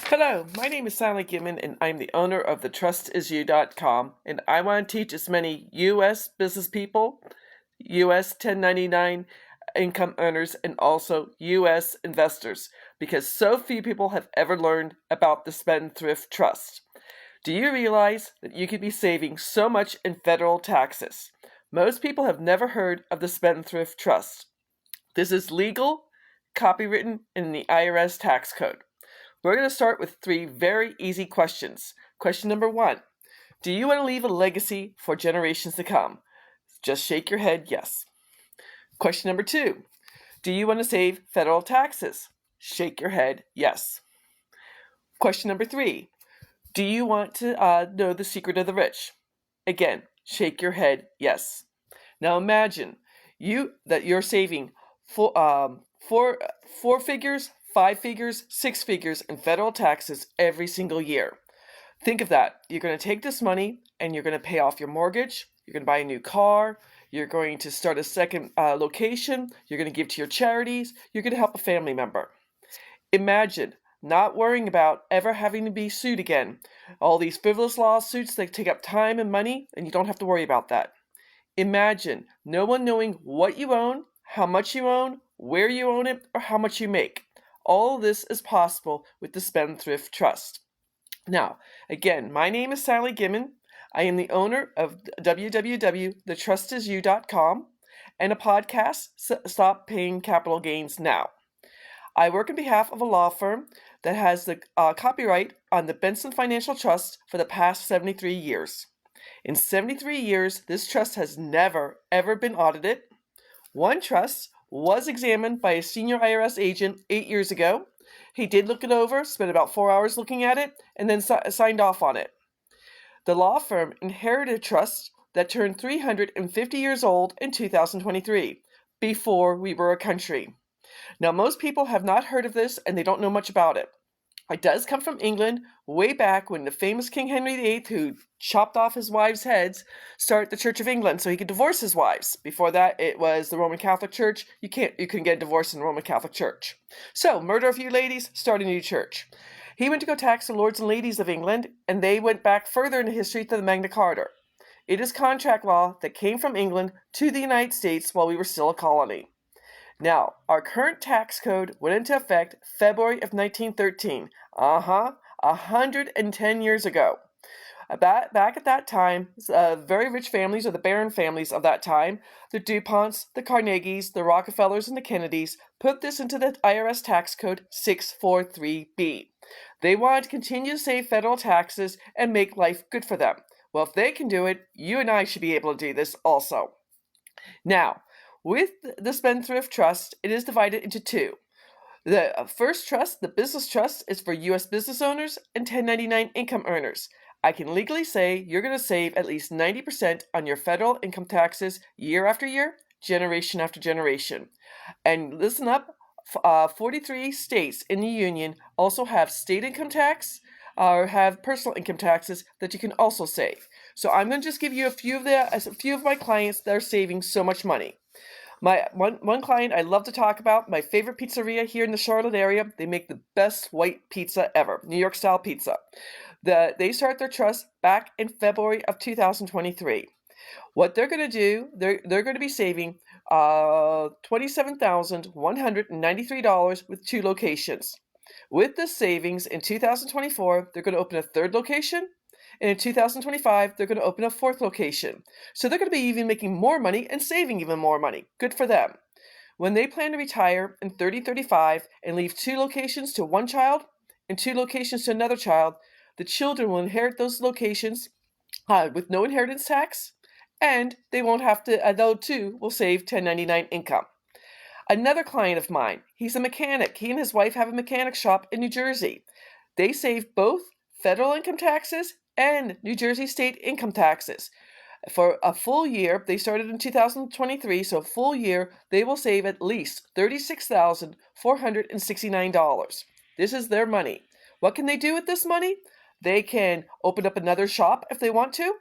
Hello, my name is Sally Gimmon and I'm the owner of the TrustIsYou.com, and I want to teach as many U.S. business people, U.S. 1099 income earners, and also U.S. investors, because so few people have ever learned about the Spendthrift Trust. Do you realize that you could be saving so much in federal taxes? Most people have never heard of the Spendthrift Trust. This is legal, copywritten in the IRS Tax Code. We're going to start with three very easy questions. Question number one, do you want to leave a legacy for generations to come? Just shake your head yes. Question number two, do you want to save federal taxes? Shake your head yes. Question number three, do you want to know the secret of the rich? Again, shake your head yes. Now imagine you're saving four figures, 5 figures, 6 figures in federal taxes every single year. Think of that. You're going to take this money and you're going to pay off your mortgage. You're going to buy a new car. You're going to start a second location. You're going to give to your charities. You're going to help a family member. Imagine not worrying about ever having to be sued again. All these frivolous lawsuits that take up time and money, and you don't have to worry about that. Imagine no one knowing what you own, how much you own, where you own it, or how much you make. All of this is possible with the Spendthrift Trust. Now, again, my name is Sally Gimmon. I am the owner of www.thetrustisyou.com and a podcast, Stop Paying Capital Gains Now. I work on behalf of a law firm that has the copyright on the Benson Financial Trust for the past 73 years. In 73 years, this trust has never, ever been audited. One trust was examined by a senior IRS agent 8 years ago. He did look it over, spent about 4 hours looking at it, and then signed off on it. The law firm inherited a trust that turned 350 years old in 2023, before we were a country. Now, most people have not heard of this and they don't know much about it. It does come from England, way back when the famous King Henry VIII, who chopped off his wives' heads, started the Church of England so he could divorce his wives. Before that, it was the Roman Catholic Church. You couldn't get divorced in the Roman Catholic Church. So, murder a few ladies, start a new church. He went to go tax the lords and ladies of England, and they went back further into history to the Magna Carta. It is contract law that came from England to the United States while we were still a colony. Now, our current tax code went into effect February of 1913. 110 years ago. Back at that time, very rich families, or the baron families of that time, the DuPonts, the Carnegies, the Rockefellers, and the Kennedys, put this into the IRS Tax Code 643B. They wanted to continue to save federal taxes and make life good for them. Well, if they can do it, you and I should be able to do this also. Now, with the Spendthrift Trust, it is divided into two. The first trust, the business trust, is for U.S. business owners and 1099 income earners. I can legally say you're going to save at least 90% on your federal income taxes year after year, generation after generation. And listen up, 43 states in the union also have state income tax or have personal income taxes that you can also save. So I'm going to just give you a few of my clients that are saving so much money. My one client I love to talk about, my favorite pizzeria here in the Charlotte area. They make the best white pizza ever, New York style pizza. They start their trust back in February of 2023. What they're going to do, they're going to be saving $27,193 with 2 locations. With this savings in 2024, they're going to open a 3rd location. And in 2025, they're going to open a 4th location. So they're going to be even making more money and saving even more money. Good for them. When they plan to retire in 3035 and leave 2 locations to one child and 2 locations to another child, the children will inherit those locations with no inheritance tax, and they won't have to, though too, will save 1099 income. Another client of mine, he's a mechanic. He and his wife have a mechanic shop in New Jersey. They save both federal income taxes and New Jersey state income taxes. For a full year, they started in 2023, so a full year, they will save at least $36,469. This is their money. What can they do with this money? They can open up another shop if they want to.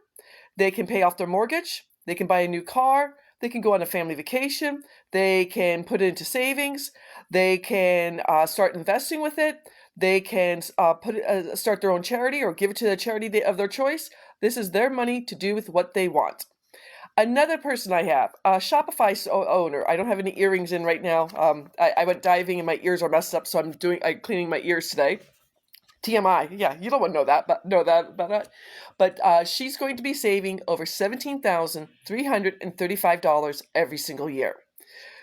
They can pay off their mortgage. They can buy a new car. They can go on a family vacation. They can put it into savings. They can start investing with it. They can start their own charity or give it to the charity of their choice. This is their money to do with what they want. Another person I have, a Shopify owner. I don't have any earrings in right now. I went diving and my ears are messed up, so I'm cleaning my ears today. TMI. Yeah, you don't want to know that about that. But she's going to be saving over $17,335 every single year.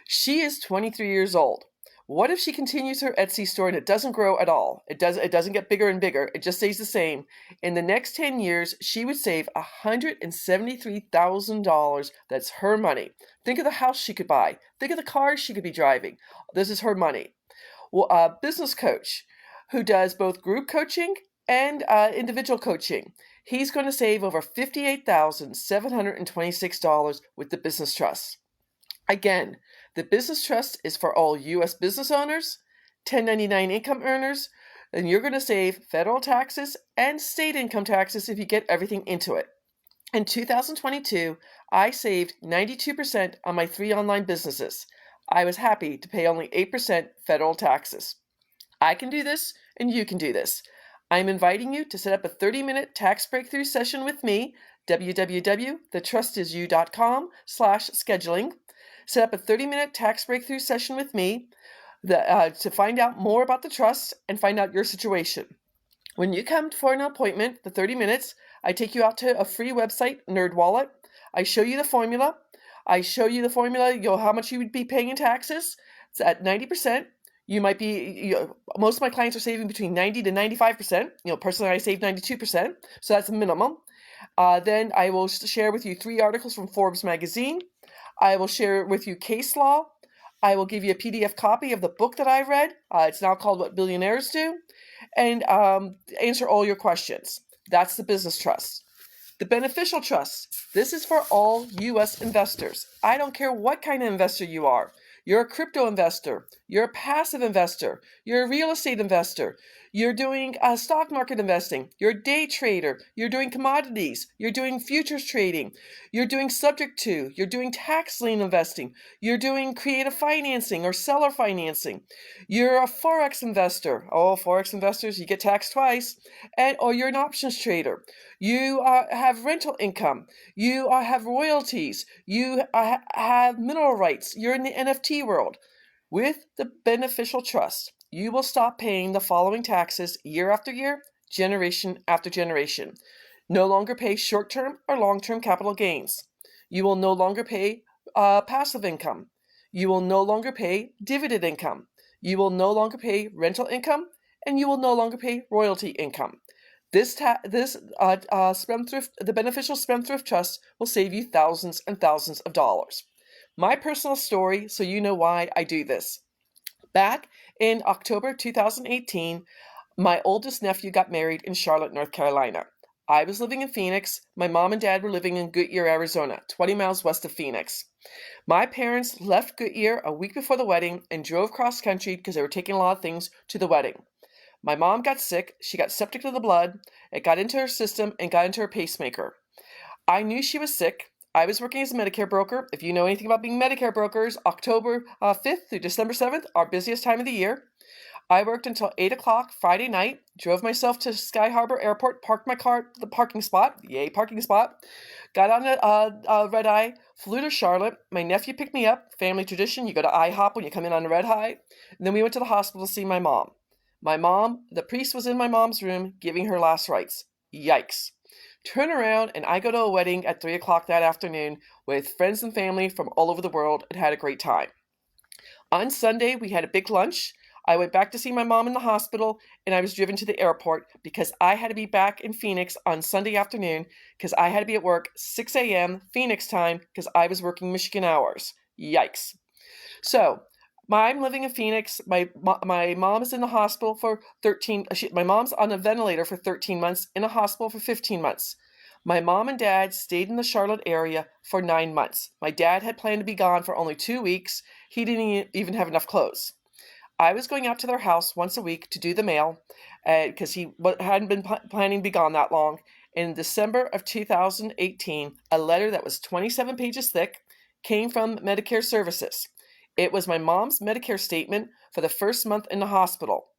She is 23 years old. What if she continues her Etsy store and it doesn't grow at all? It doesn't get bigger and bigger. It just stays the same. In the next 10 years, she would save $173,000. That's her money. Think of the house she could buy. Think of the cars she could be driving. This is her money. Well, a business coach who does both group coaching and individual coaching. He's going to save over $58,726 with the business trust. Again, the business trust is for all U.S. business owners, 1099 income earners, and you're going to save federal taxes and state income taxes if you get everything into it. In 2022, I saved 92% on my 3 online businesses. I was happy to pay only 8% federal taxes. I can do this, and you can do this. I'm inviting you to set up a 30-minute tax breakthrough session with me, www.thetrustisyou.com/scheduling. Set up a 30-minute tax breakthrough session with me to find out more about the trust and find out your situation. When you come for an appointment, the 30 minutes, I take you out to a free website, NerdWallet. I show you the formula. How much you would be paying in taxes. It's at 90%. You might be, most of my clients are saving between 90 to 95%. Personally, I save 92%, so that's a minimum. Then I will share with you 3 articles from Forbes magazine. I will share with you case law. I will give you a PDF copy of the book that I read. It's now called What Billionaires Do, and answer all your questions. That's the business trust. The beneficial trust. This is for all U.S. investors. I don't care what kind of investor you are. You're a crypto investor. You're a passive investor. You're a real estate investor. You're doing stock market investing. You're a day trader. You're doing commodities. You're doing futures trading. You're doing subject to. You're doing tax lien investing. You're doing creative financing or seller financing. You're a forex investor. Oh, forex investors, you get taxed twice. Or you're an options trader. You have rental income. You have royalties. You have mineral rights. You're in the NFT world. With the beneficial trust, you will stop paying the following taxes year after year, generation after generation. No longer pay short-term or long-term capital gains. You will no longer pay passive income. You will no longer pay dividend income. You will no longer pay rental income, and you will no longer pay royalty income. The beneficial Spendthrift Trust will save you thousands and thousands of dollars. My personal story, so you know why I do this. Back in October 2018, my oldest nephew got married in Charlotte, North Carolina. I was living in Phoenix. My mom and dad were living in Goodyear, Arizona, 20 miles west of Phoenix. My parents left Goodyear a week before the wedding and drove cross country because they were taking a lot of things to the wedding. My mom got sick. She got septic to the blood. It got into her system and got into her pacemaker. I knew she was sick. I was working as a Medicare broker. If you know anything about being Medicare brokers, October 5th through December 7th, our busiest time of the year. I worked until 8 o'clock Friday night, drove myself to Sky Harbor Airport, parked my car at the parking spot. Yay, parking spot. Got on a red eye, flew to Charlotte. My nephew picked me up. Family tradition, you go to IHOP when you come in on a red eye. And then we went to the hospital to see my mom. My mom, the priest was in my mom's room giving her last rites. Yikes. Turn around and I go to a wedding at 3 o'clock that afternoon with friends and family from all over the world and had a great time. On Sunday, we had a big lunch. I went back to see my mom in the hospital and I was driven to the airport because I had to be back in Phoenix on Sunday afternoon because I had to be at work 6 a.m. Phoenix time because I was working Michigan hours. Yikes. So, I'm living in Phoenix. My mom is in the hospital for my mom's on a ventilator for 13 months, in a hospital for 15 months. My mom and dad stayed in the Charlotte area for 9 months. My dad had planned to be gone for only 2 weeks. He didn't even have enough clothes. I was going out to their house once a week to do the mail because he hadn't been planning to be gone that long. In December of 2018, a letter that was 27 pages thick came from Medicare services. It was my mom's Medicare statement for the first month in the hospital.